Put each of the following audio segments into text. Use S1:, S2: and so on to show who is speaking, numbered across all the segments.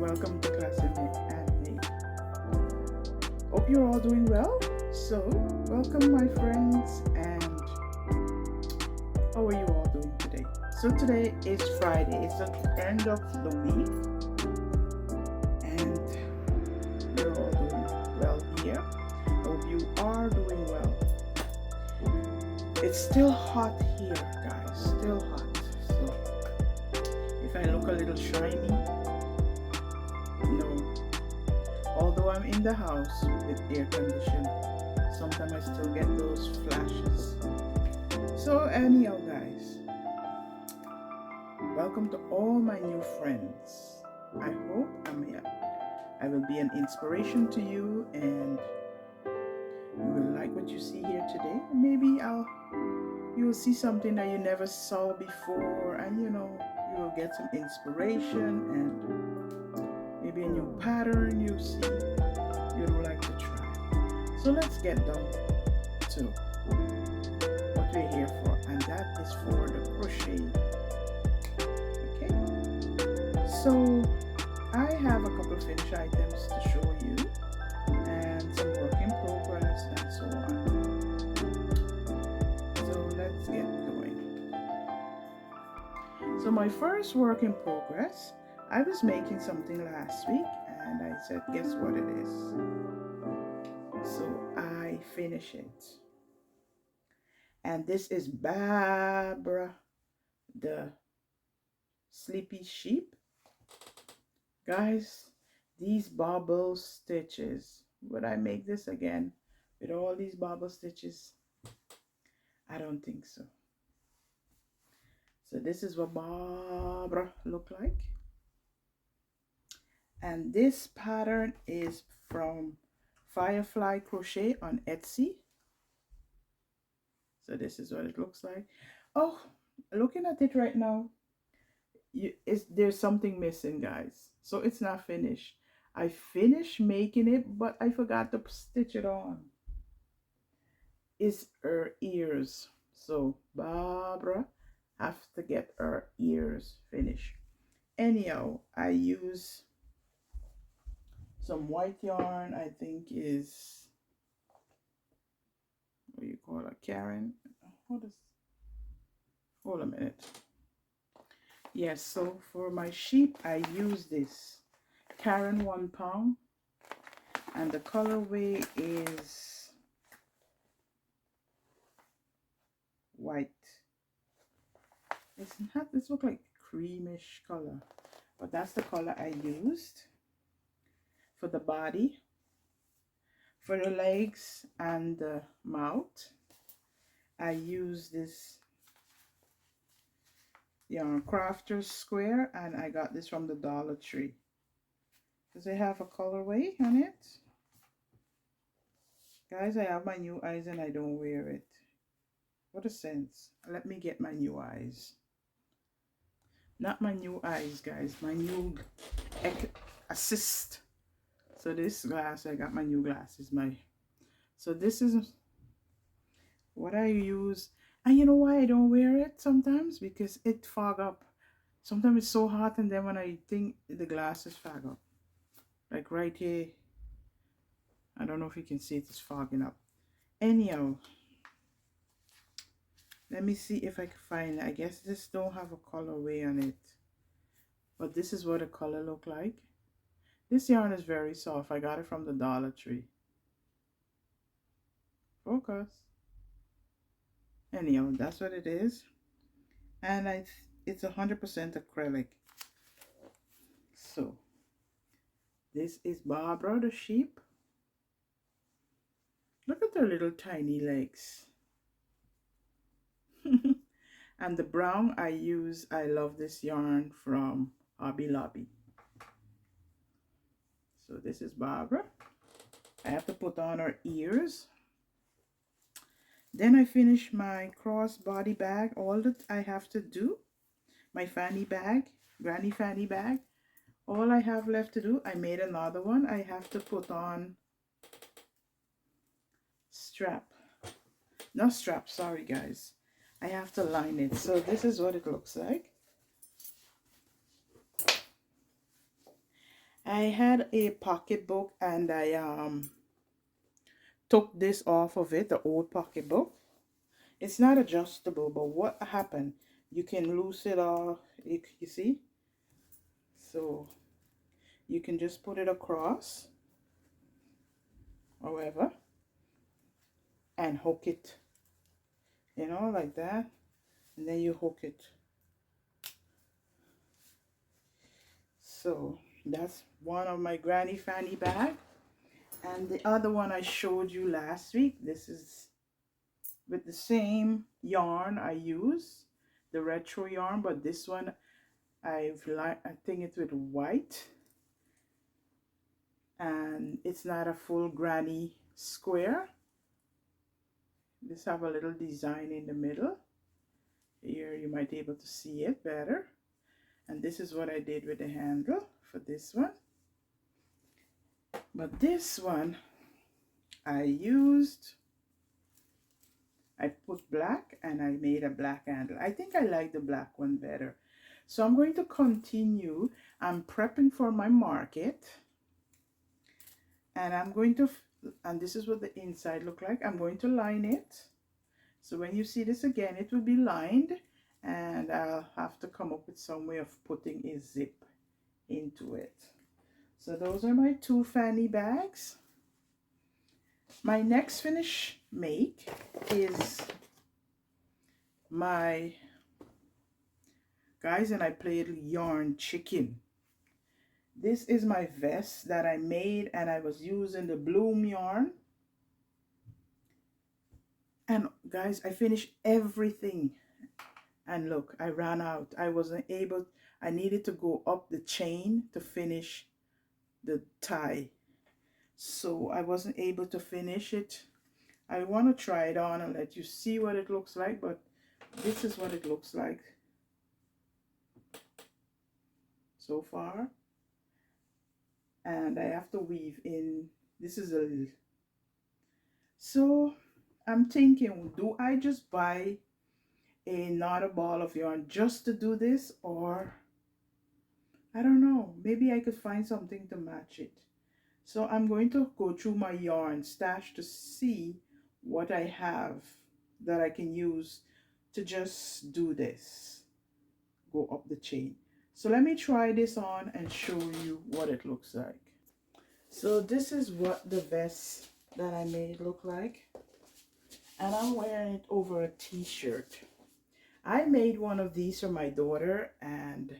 S1: welcome to Clasihandmade. Hope you're all doing well. So, welcome my friends, and how are you all doing today? So today is Friday. It's the end of the week, and you're all doing well here. Hope you are doing well. It's still hot here, guys. Still hot. So if I look a little shiny, no. Although I'm in the house with air conditioning, sometimes I still get those flashes. So anyhow, guys, welcome to all my new friends. I hope I will be an inspiration to you, and you will like what you see here today. Maybe you will see something that you never saw before, and you will get some inspiration and maybe a new pattern you see you'd like to try. So let's get down to what we're here for, and that is for the crochet. Okay, so I have a couple of finished items to show you and some work in progress and so on. So let's get going. So my first work in progress, I was making something last week and I said, guess what it is? So I finish it. And this is Barbara the Sleepy Sheep. Guys, these bobble stitches, would I make this again with all these bobble stitches? I don't think so. So this is what Barbara look like. And this pattern is from Firefly Crochet on Etsy. So this is what it looks like. Oh, looking at it right now, there's something missing, guys. So it's not finished. I finished making it, but I forgot to stitch it on. It's her ears. So Barbara have to get her ears finished. Anyhow, I use some white yarn. I think is, what do you call it, Karen? Hold a minute. Yes, so for my sheep, I use this Karen 1 pound, and the colorway is white. It's not, this look like creamish color, but that's the color I used for the body. For the legs and the mouth, I use this yarn Crafter's Square, and I got this from the Dollar Tree. Does it have a colorway on it? Guys, I have my new eyes and I don't wear it. What a sense. Let me get my new eyes. Not my new eyes, guys. My new assist. So this glass, I got my new glasses. So this is what I use. And you know why I don't wear it sometimes? Because it fog up. Sometimes it's so hot, and then when I think the glasses fog up. Like right here. I don't know if you can see it, it's fogging up. Anyhow, let me see if I can find it. I guess this don't have a colorway on it. But this is what the color look like. This yarn is very soft. I got it from the Dollar Tree. Focus. Anyhow, that's what it is. And it's 100% acrylic. So this is Barbara the sheep. Look at her little tiny legs. And the brown I love this yarn from Hobby Lobby. So this is Barbara. I have to put on her ears. Then I finish my crossbody bag. All that I have to do, my fanny bag, granny fanny bag, all I have left to do, I made another one. I have to put on strap. Not strap, sorry guys. I have to line it. So this is what it looks like. I had a pocketbook and I took this off of it, the old pocketbook. It's not adjustable, but what happened? You can loose it off, you see? So you can just put it across, however, and hook it, you know, like that. And then you hook it. So that's one of my granny fanny bag. And the other one I showed you last week, this is with the same yarn I use, the retro yarn, but this one I think it's with white, and it's not a full granny square. This have a little design in the middle. Here you might be able to see it better. And this is what I did with the handle for this one. But this one I put black and I made a black handle. I think I like the black one better. So I'm going to continue. I'm prepping for my market. And I'm going to, and this is what the inside look like. I'm going to line it. So when you see this again, it will be lined. And I'll have to come up with some way of putting a zip into it. So those are my two fanny bags. My next finish make is my, guys, and I played yarn chicken. This is my vest that I made, and I was using the bloom yarn. And guys, I finished everything. And look, I ran out. I wasn't able, I needed to go up the chain to finish the tie. So I wasn't able to finish it. I want to try it on and let you see what it looks like, but this is what it looks like so far. And I have to weave in, this is a, so I'm thinking, do I just buy another ball of yarn just to do this, or I don't know, maybe I could find something to match it. So I'm going to go through my yarn stash to see what I have that I can use to just do this, go up the chain. So let me try this on and show you what it looks like. So this is what the vest that I made look like, and I'm wearing it over a t-shirt. I made one of these for my daughter, and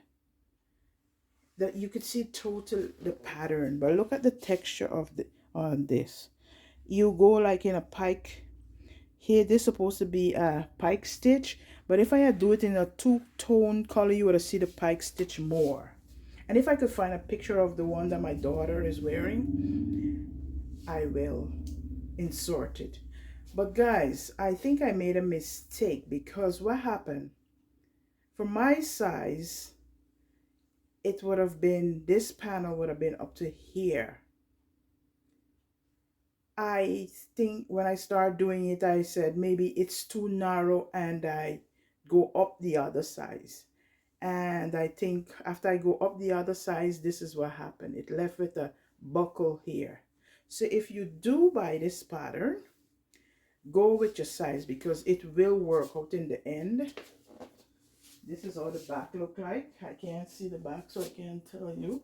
S1: that you could see total the pattern, but look at the texture of the on this. You go like in a pike here. This is supposed to be a pike stitch, but if I had do it in a two-tone color, you would have seen the pike stitch more. And if I could find a picture of the one that my daughter is wearing, I will insert it. But guys, I think I made a mistake, because what happened, for my size, it would have been, this panel would have been up to here. I think when I started doing it, I said maybe it's too narrow, and I go up the other size. And I think after I go up the other size, this is what happened. It left with a buckle here. So if you do buy this pattern, go with your size, because it will work out in the end. This is how the back look like. I can't see the back, so I can't tell you,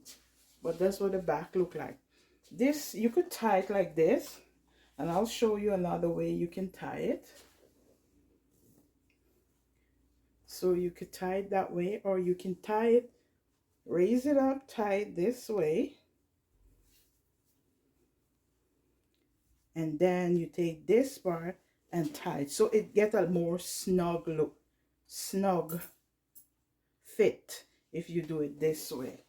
S1: but that's what the back look like. This, you could tie it like this, and I'll show you another way you can tie it. So you could tie it that way, or you can tie it, raise it up, tie it this way, and then you take this part and tie it, so it gets a more snug look, snug fit if you do it this way.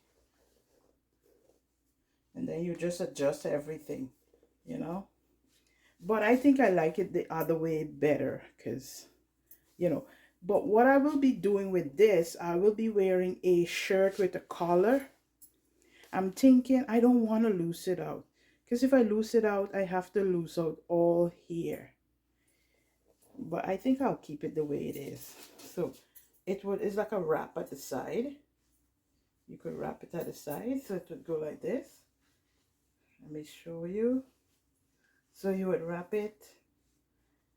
S1: And then you just adjust everything, you know. But I think I like it the other way better, because, you know. But what I will be doing with this, I will be wearing a shirt with a collar. I'm thinking I don't want to loose it out, because if I loose it out, I have to loose out all here. But I think I'll keep it the way it is. So it's like a wrap at the side. You could wrap it at the side so it would go like this. Let me show you. So you would wrap it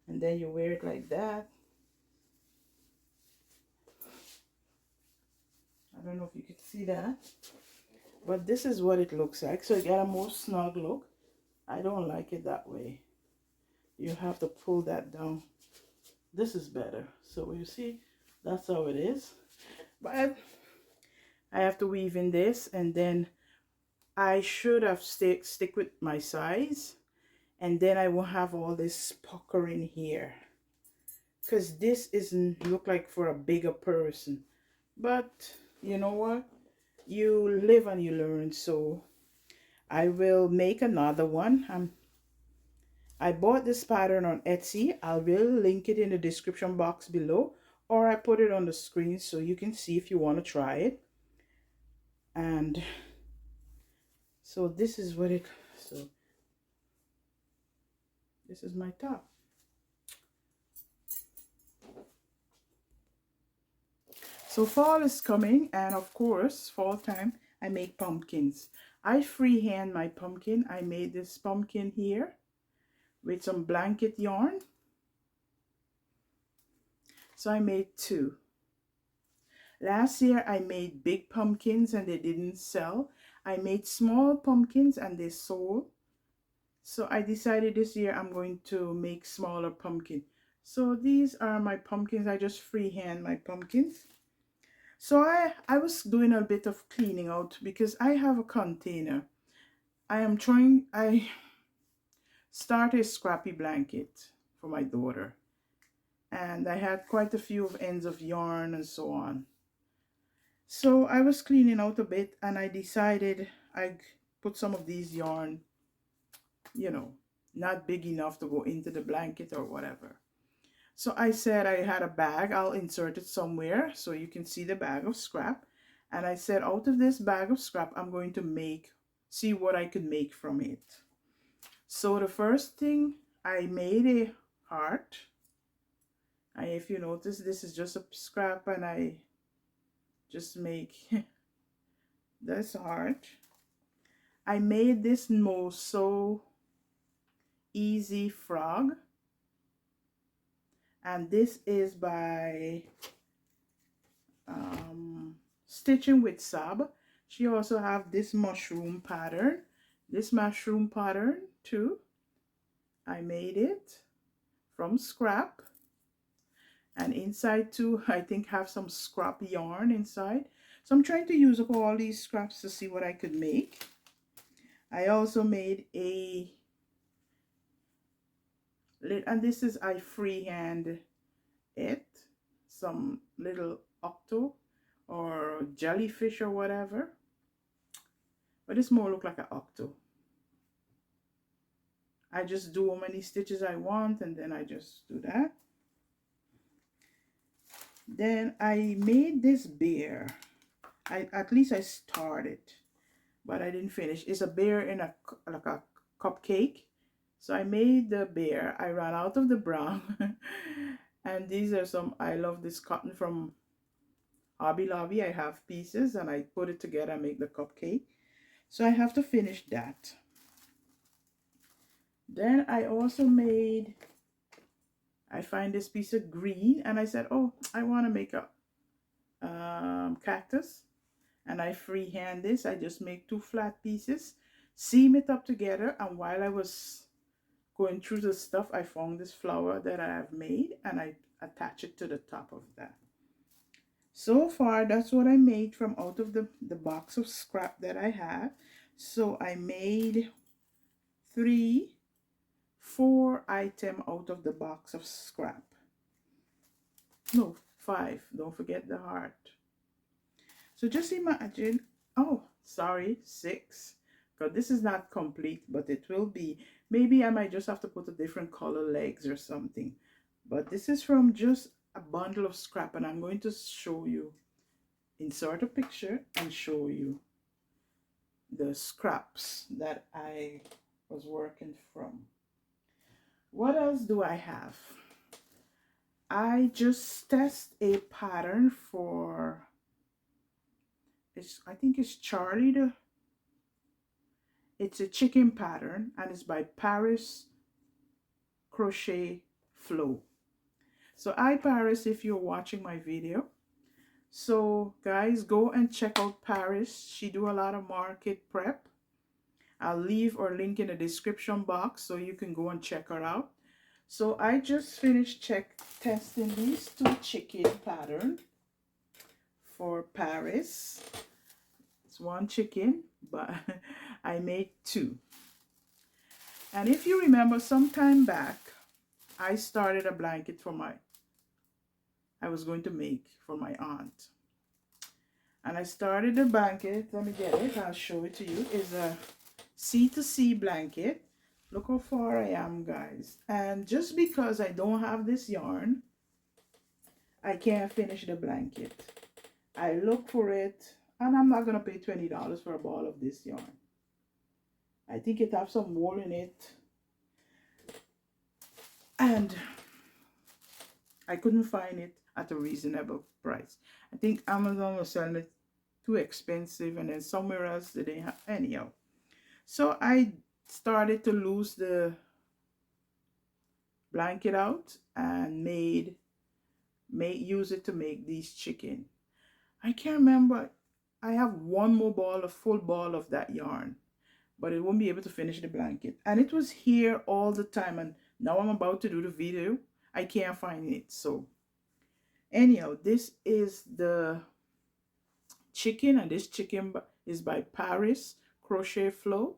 S1: and then you wear it like that. I don't know if you could see that, but this is what it looks like. So you get a more snug look. I don't like it that way. You have to pull that down. This is better. So you see, that's how it is. But I have to weave in this, and then I should have stick with my size, and then I won't have all this puckering here, because this isn't look like for a bigger person. But you know what, you live and you learn. So I will make another one. I bought this pattern on Etsy. I will link it in the description box below, or I put it on the screen so you can see if you want to try it. And so this is what it, so this is my top. So fall is coming, and of course fall time I make pumpkins. I freehand my pumpkin. I made this pumpkin here with some blanket yarn. So I made 2. Last year I made big pumpkins and they didn't sell. I made small pumpkins and they sold. So I decided this year I'm going to make smaller pumpkin. So these are my pumpkins. I just freehand my pumpkins. So I was doing a bit of cleaning out because I have a container. I started a scrappy blanket for my daughter. And I had quite a few of ends of yarn and so on. So I was cleaning out a bit and I decided I'd put some of these yarn, you know, not big enough to go into the blanket or whatever. So I said I had a bag. I'll insert it somewhere so you can see the bag of scrap. And I said out of this bag of scrap, I'm going to see what I could make from it. So the first thing, I made a heart. If you notice, this is just a scrap and I just make this heart. I made this most so easy frog, and this is by Stitching with Sab. She also have this mushroom pattern too. I made it from scrap, and inside too I think have some scrap yarn inside. So I'm trying to use up all these scraps to see what I could make. I also made a lid, and this is I freehand it, some little octo or jellyfish or whatever, but this more look like an octo. I just do how many stitches I want and then I just do that. Then I made this bear. At least I started, but I didn't finish. It's a bear in like a cupcake. So I made the bear. I ran out of the brown and these are some, I love this cotton from Hobby Lobby. I have pieces and I put it together and make the cupcake. So I have to finish that. Then I also made, I find this piece of green and I said, oh, I want to make a cactus, and I freehand this. I just make 2 flat pieces, seam it up together, and while I was going through the stuff, I found this flower that I have made and I attach it to the top of that. So far that's what I made from out of the box of scrap that I have. So I made 4 items out of the box of scrap. No, 5. Don't forget the heart. So just imagine, oh, sorry, 6. Because this is not complete, but it will be. Maybe I might just have to put a different color legs or something. But this is from just a bundle of scrap, and I'm going to show you, insert a picture and show you the scraps that I was working from. What else do I have? I just test a pattern for I think it's Charlie the, it's a chicken pattern, and it's by Paris Crochet Flow. So Paris, if you're watching my video. So guys, go and check out Paris. She do a lot of market prep. I'll leave her link in the description box so you can go and check her out. So I just finished testing these two chicken pattern for Paris. It's one chicken, but I made two. And if you remember, some time back, I started a blanket for I was going to make for my aunt. And I started the blanket. Let me get it. I'll show it to you. It's a C2C blanket. Look how far I am, guys. And just because I don't have this yarn, I can't finish the blanket. I look for it, and I'm not going to pay $20 for a ball of this yarn. I think it has some wool in it. And I couldn't find it at a reasonable price. I think Amazon was selling it too expensive, and then somewhere else they didn't have. Anyhow, so I started to lose the blanket out and use it to make these chicken. I can't remember. I have one more ball, a full ball of that yarn, but it won't be able to finish the blanket. And it was here all the time, and now I'm about to do the video. I can't find it. So anyhow, this is the chicken, and this chicken is by Paris Crochet Flow,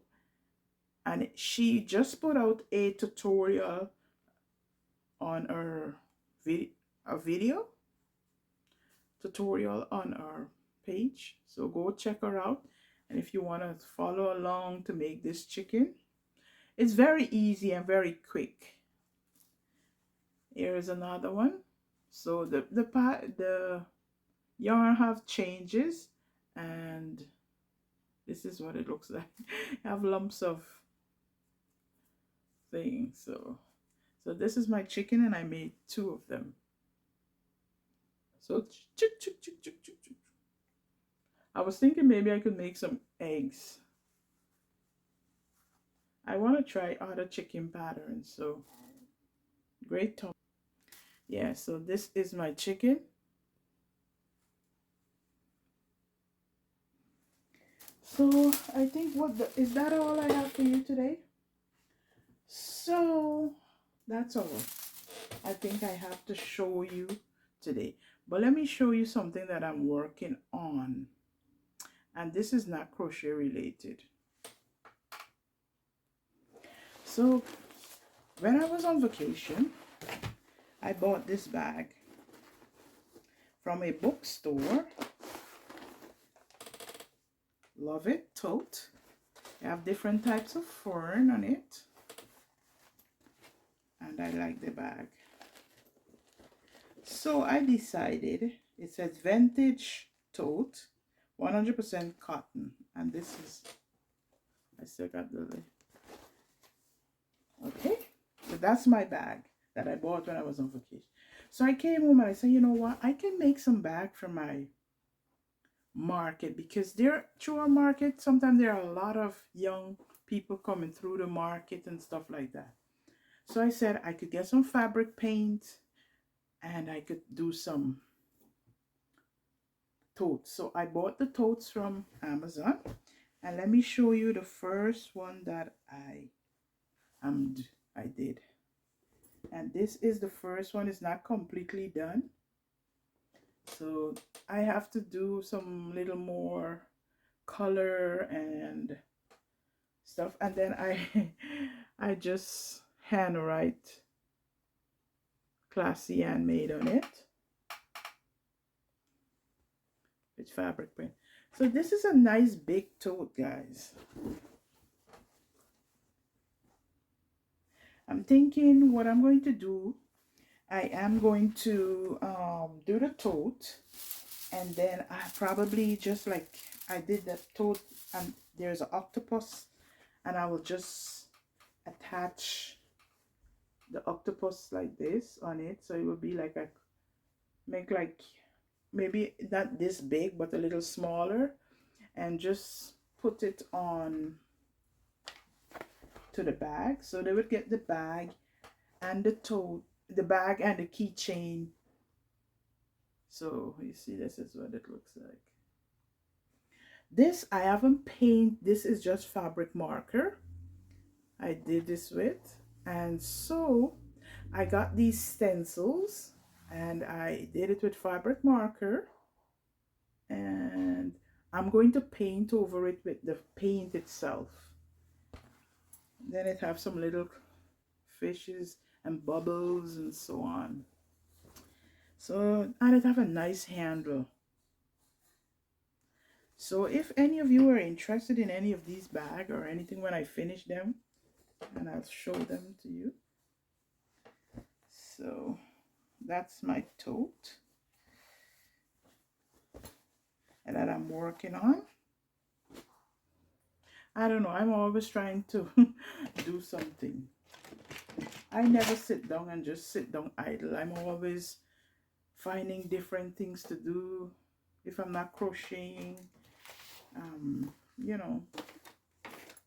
S1: and she just put out a tutorial on her video tutorial on our page, so go check her out. And if you want to follow along to make this chicken, it's very easy and very quick. Here is another one. So the yarn have changes, and this is what it looks like. I have lumps of things. So this is my chicken, and I made two of them. So I was thinking maybe I could make some eggs. I want to try other chicken patterns. So great talk. Yeah, so this is my chicken. So I think is that all I have for you today? So that's all I think I have to show you today. But let me show you something that I'm working on. And this is not crochet related. So when I was on vacation, I bought this bag from a bookstore. Love it, Tote. They have different types of fern on it. And I like the bag. So I decided, it says vintage Tote, 100% cotton. And this is, I still got the lid. Okay, so that's my bag that I bought when I was on vacation. So I came home and I said, you know what, I can make some bag for my market, because through our market, sometimes there are a lot of young people coming through the market and stuff like that. So I said I could get some fabric paint and I could do some totes. So I bought the totes from Amazon, and let me show you the first one that I did. And this is the first one. It's not completely done, so I have to do some little more color and stuff, and then I just handwrite Clasihandmade on it with fabric print. So this is a nice big tote, guys. I'm thinking what I'm going to do, I am going to do the tote, and then I probably just like I did the tote, and there's an octopus, and I will just attach the octopus like this on it, so it will be like make like maybe not this big but a little smaller, and just put it on to the bag. So they would get the bag and the tote, the bag and the keychain. So you see, this is what it looks like. This I haven't painted. This is just fabric marker I did this with. And so I got these stencils and I did it with fabric marker, and I'm going to paint over it with the paint itself. Then it have some little fishes and bubbles and so on. So, and it have a nice handle. So if any of you are interested in any of these bags or anything when I finish them, and I'll show them to you. So that's my tote and that I'm working on. I don't know, I'm always trying to do something. I never sit down and just sit down idle. I'm always finding different things to do. If I'm not crocheting, you know,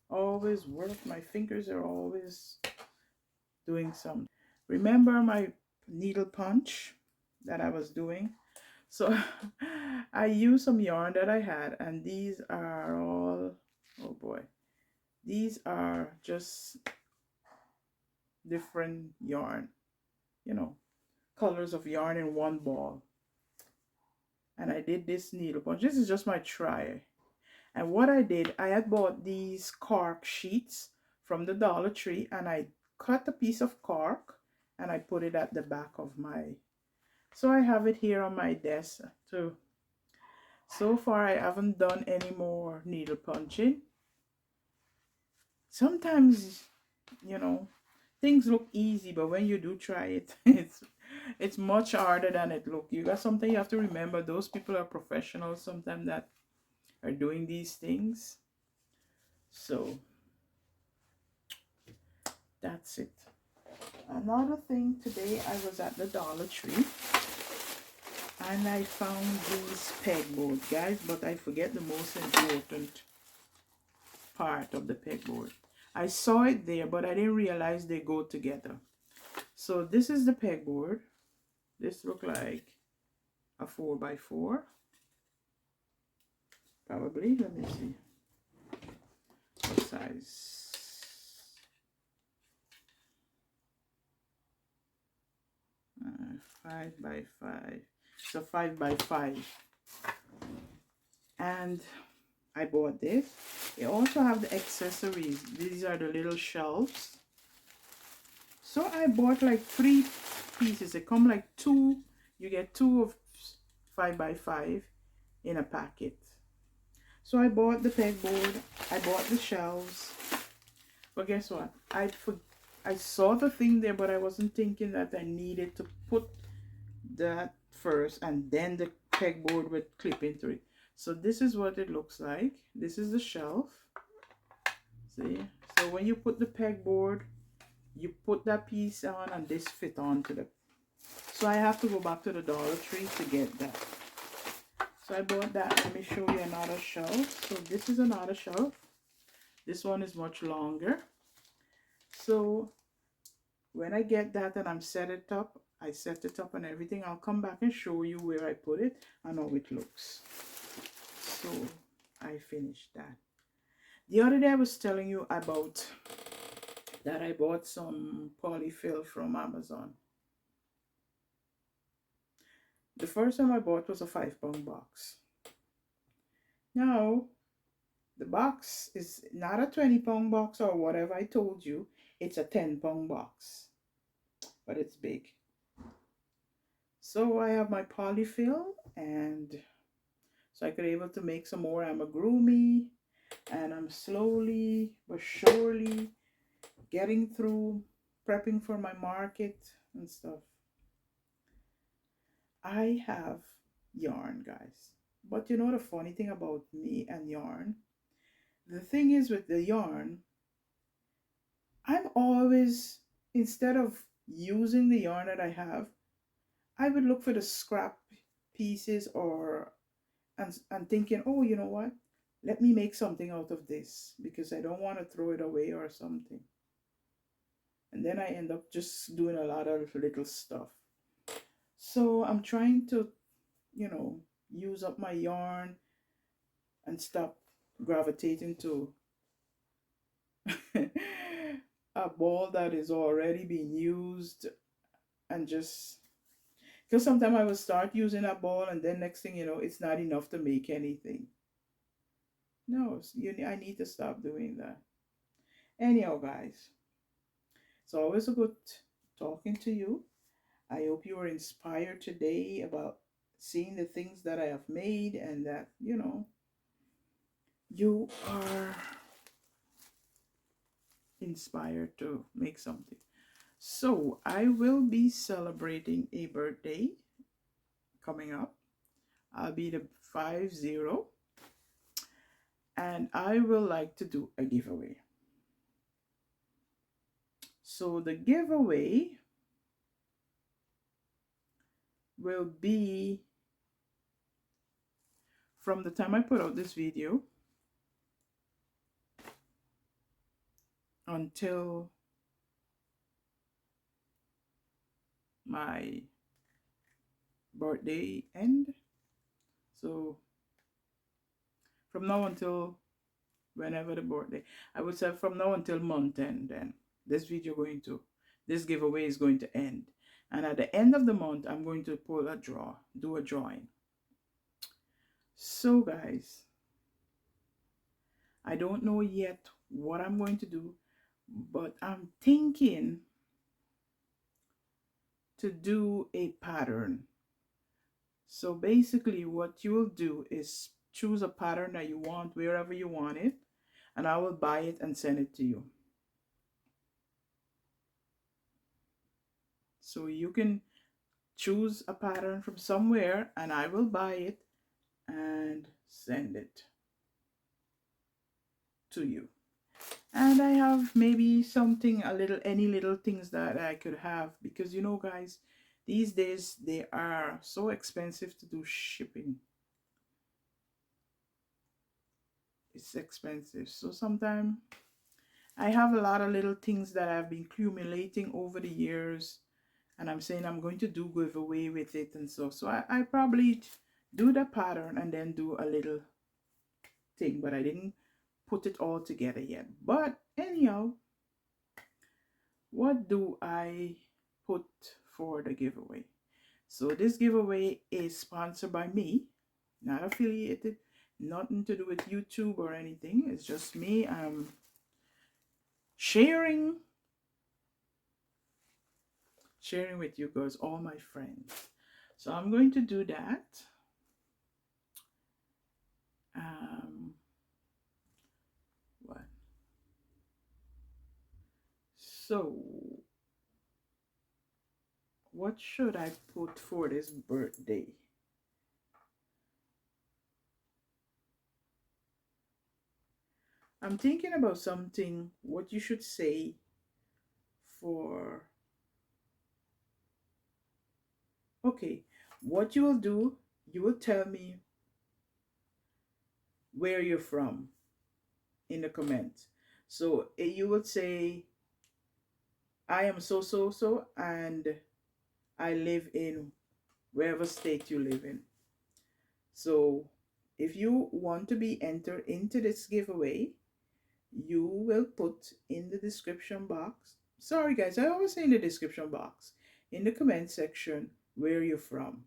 S1: always work. My fingers are always doing something. Remember my needle punch that I was doing? So I used some yarn that I had, and these are all, oh boy, these are just different yarn, you know, colors of yarn in one ball. And I did this needle punch. This is just my try. And what I did, I had bought these cork sheets from the Dollar Tree, and I cut a piece of cork and I put it at the back of my, so I have it here on my desk too. So far I haven't done any more needle punching. Sometimes, you know, things look easy, but when you do try it, it's much harder than it looks. You got something you have to remember. Those people are professionals sometimes that are doing these things. So that's it. Another thing, today I was at the Dollar Tree and I found these pegboard, guys, but I forget the most important part of the pegboard. I saw it there, but I didn't realize they go together. So this is the pegboard. This look like a 4x4. Probably, let me see. What size? 5x5. So 5x5. And I bought this. They also have the accessories. These are the little shelves. So I bought like 3 pieces. They come like 2. You get 2 of 5x5 in a packet. So I bought the pegboard. I bought the shelves. But guess what? I saw the thing there, but I wasn't thinking that I needed to put that first and then the pegboard would clip into it. So this is what it looks like. This is the shelf. See? So when you put the pegboard, you put that piece on and this fit onto the. So I have to go back to the Dollar Tree to get that. So I bought that. Let me show you another shelf. So this is another shelf. This one is much longer. So when I get that and I'm set it up, I set it up and everything, I'll come back and show you where I put it and how it looks. So I finished that. The other day I was telling you about that I bought some polyfill from Amazon. The first time I bought was a 5-pound box. Now, the box is not a 20-pound box or whatever I told you. It's a 10-pound box, but it's big. So I have my polyfill, and so I could able to make some more amigurumi, and I'm slowly but surely getting through prepping for my market and stuff. I have yarn, guys, but you know the funny thing about me and yarn? The thing is with the yarn, I'm always, instead of using the yarn that I have, I would look for the scrap pieces or and thinking, oh, you know what? let me make something out of this because I don't want to throw it away or something. And then I end up just doing a lot of little stuff. So I'm trying to, you know, use up my yarn and stop gravitating to a ball that is already being used, and just because sometimes I will start using a ball and then next thing you know, it's not enough to make anything. No, I need to stop doing that. Anyhow, guys, it's always a good talking to you. I hope you were inspired today about seeing the things that I have made, and that, you know, you are inspired to make something. So I will be celebrating a birthday coming up. I'll be the 50, and I will like to do a giveaway. So the giveaway will be from the time I put out this video until my birthday end. So from now until whenever the birthday, I would say from now until month end, then this giveaway is going to end. And at the end of the month, I'm going to do a drawing. So guys, I don't know yet what I'm going to do, but I'm thinking to do a pattern. So basically what you will do is choose a pattern that you want wherever you want it, and I will buy it and send it to you. So you can choose a pattern from somewhere and I will buy it and send it to you. And I have maybe something, any little things that I could have, because you know guys, these days they are so expensive to do shipping. It's expensive. So sometimes I have a lot of little things that I've been accumulating over the years, and I'm saying I'm going to do giveaway with it. And so I probably do the pattern and then do a little thing, but I didn't put it all together yet. But anyhow, what do I put for the giveaway? So this giveaway is sponsored by me, not affiliated, nothing to do with YouTube or anything. It's just me. I'm sharing with you guys, all my friends. So I'm going to do that. What? So what should I put for this birthday? I'm thinking about something, what you should say for, okay, what you will do, you will tell me where you're from in the comments. So you would say, I am so and I live in wherever state you live in. So if you want to be entered into this giveaway, you will put in the description box. Sorry guys, I always say in the description box, in the comment section, where you're from.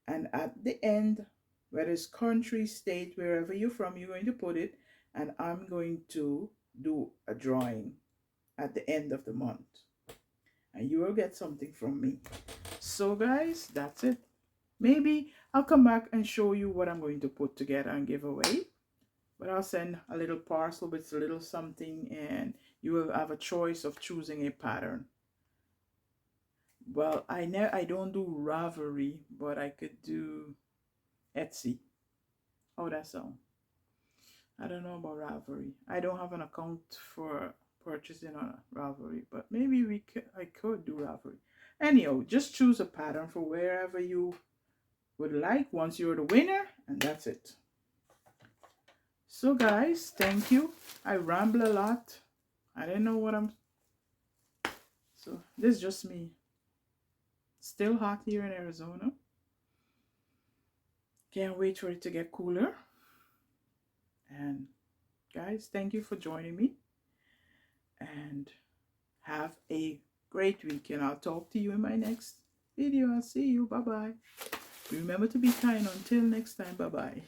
S1: And at the end, whether it's country, state, wherever you're from, you're going to put it. And I'm going to do a drawing at the end of the month. And you will get something from me. So guys, that's it. Maybe I'll come back and show you what I'm going to put together and give away. But I'll send a little parcel with a little something, and you will have a choice of choosing a pattern. Well, I don't do Ravelry, but I could do Etsy. Oh, that sound. I don't know about Ravelry. I don't have an account for purchasing on Ravelry, but maybe I could do Ravelry. Anyhow, just choose a pattern for wherever you would like once you're the winner, and that's it. So guys, thank you. I ramble a lot. I don't know what I'm... So this is just me. Still hot here in Arizona. Can't wait for it to get cooler. And guys, thank you for joining me. And have a great week. And I'll talk to you in my next video. I'll see you. Bye-bye. Remember to be kind. Until next time. Bye-bye.